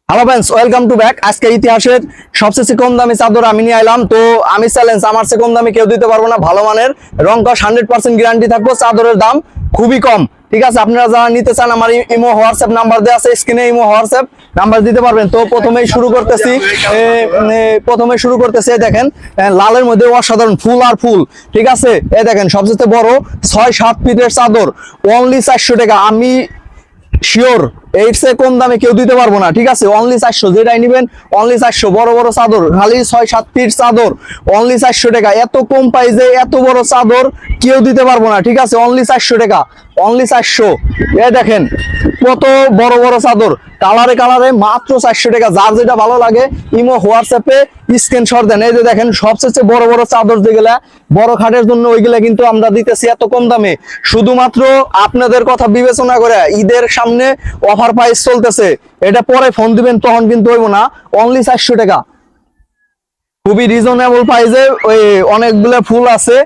Hello friends, welcome to back. আজকে ইতিহাসের সবচেয়ে কম দামি চাদর আমি নিয়ে আইলাম। তো আমি চ্যালেঞ্জ, আমার চেয়ে কম দামি কেউ দিতে পারবো না। ভালো মানের রং কস 100% গ্যারান্টি থাকবো। চাদরের দাম খুবই কম। ঠিক আছে, আপনারা যারা নিতে চান আমার ইমো হোয়াটসঅ্যাপ নাম্বার দেওয়া আছে স্ক্রিনে, ইমো হোয়াটসঅ্যাপ নাম্বার দিতে পারবেন। তো প্রথমেই শুরু করতেছি দেখেন লালের মধ্যে অসাধারণ ফুল আর ফুল। ঠিক আছে, এই দেখেন সবচেয়ে বড় 6-7 ফিটের চাদর, অনলি 400 টাকা। আমি শিওর এর চেয়ে কম দামে কেউ দিতে পারবো না। ঠিক আছে, অনলি 400, যেটাই নিবেন অনলি 400। বড় বড় চাদর, খালি 6-7 ফিট চাদর, অনলি 400 টাকা। এত কম প্রাইসে এত বড় চাদর কেউ দিতে পারবো না। ঠিক আছে, অনলি 400 টাকা, অনলি 400। এ দেখেন কত বড় বড় চাদর, কালারে কালারে মাত্র 400 টাকা। যার যেটা ভালো লাগে ইমো হোয়াটসঅ্যাপে স্ক্রিনশট দেন। এই যে দেখেন সবচেয়ে বড় বড় চাদর যেগুলা বড় খাটের জন্য, ওইগুলা কিন্তু আমরা দিতেছি এত কম দামে। শুধুমাত্র আপনাদের কথা বিবেচনা করে ঈদের সামনে অফার প্রাইস চলতেছে। এটা পরে ফোন দিবেন তখন কিন্তু হইব না। অনলি 400 টাকা, খুবই রিজনেবল প্রাইসে। ওই অনেকগুলো ফুল আছে,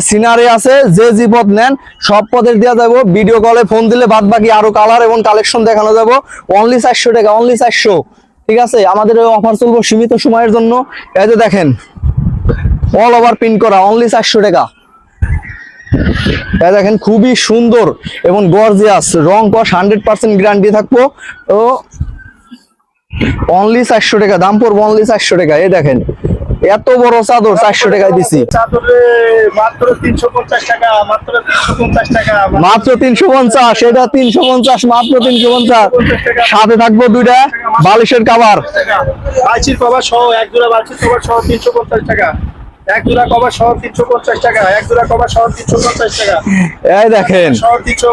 সিনারি আছে, যে যে পদ নেন সব পদের দেওয়া যাবো। ভিডিও কলে ফোন দিলে বাদ বাকি আরো কালার এবং কালেকশন দেখানো যাবো। অনলি 400 টাকা, অনলি 400। ঠিক আছে, আমাদের অফার চলবো সীমিত সময়ের জন্য। এই যে দেখেন অল ওভার প্রিন্ট করা, অনলি 400 টাকা। দেখেন খুবই সুন্দর এবং গর্জিয়াস, রং কস 100% গ্যারান্টি থাকবো। তো অনলি 400 টাকা দাম পড়বো, অনলি 400 টাকা। এই দেখেন এত বড় চাদর 400 টাকায় দিছি। মাত্র 350 টাকা, মাত্র 350 টাকা, মাত্র 350। এটা 350, মাত্র 350। সাথে থাকবো দুইটা বালিশের কভার, বালচির কভার সহ, এক জোড়া বালচির কভার সহ 350 টাকা, এক জোড়া কভার সহ 350 টাকা, এক জোড়া কভার সহ 350 টাকা। এই দেখেন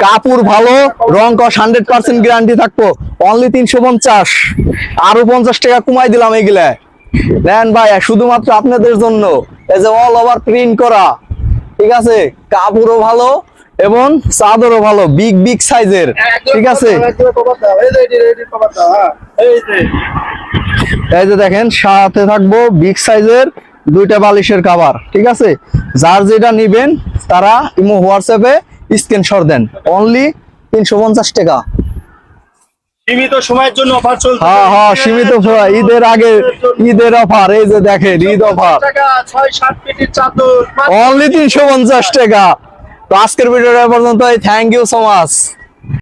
কাপড় ভালো, রং কস 100% গ্যারান্টি থাকবো। অনলি 350, আরো 50 টাকা কমাই দিলাম এগুলা। নেন ভাই, শুধুমাত্র আপনাদের জন্য। এই যে অল ওভার প্রিন্ট করা, ঠিক আছে, কাপড়ও ভালো এবং চাদরও ভালো, বিগ বিগ সাইজের। ঠিক আছে, এই যে দেখেন সাথে থাকবো বিগ সাইজের দুইটা বালিশের কভার। ঠিক আছে, যার যেটা নিবেন তারা ইমো হোয়াটসঅ্যাপে স্ক্রিনশট দেন। অনলি 350 টাকা, সীমিত সময়ের জন্য অফার চলছে। হ্যাঁ সীমিত ঈদের আগে ঈদের অফার। এই যে দেখেন ঈদ অফার, 6-7 ফিটের চাদর অনলি 350 টাকা। তো আজকের ভিডিওটা পর্যন্ত, থ্যাংক ইউ সো মাচ।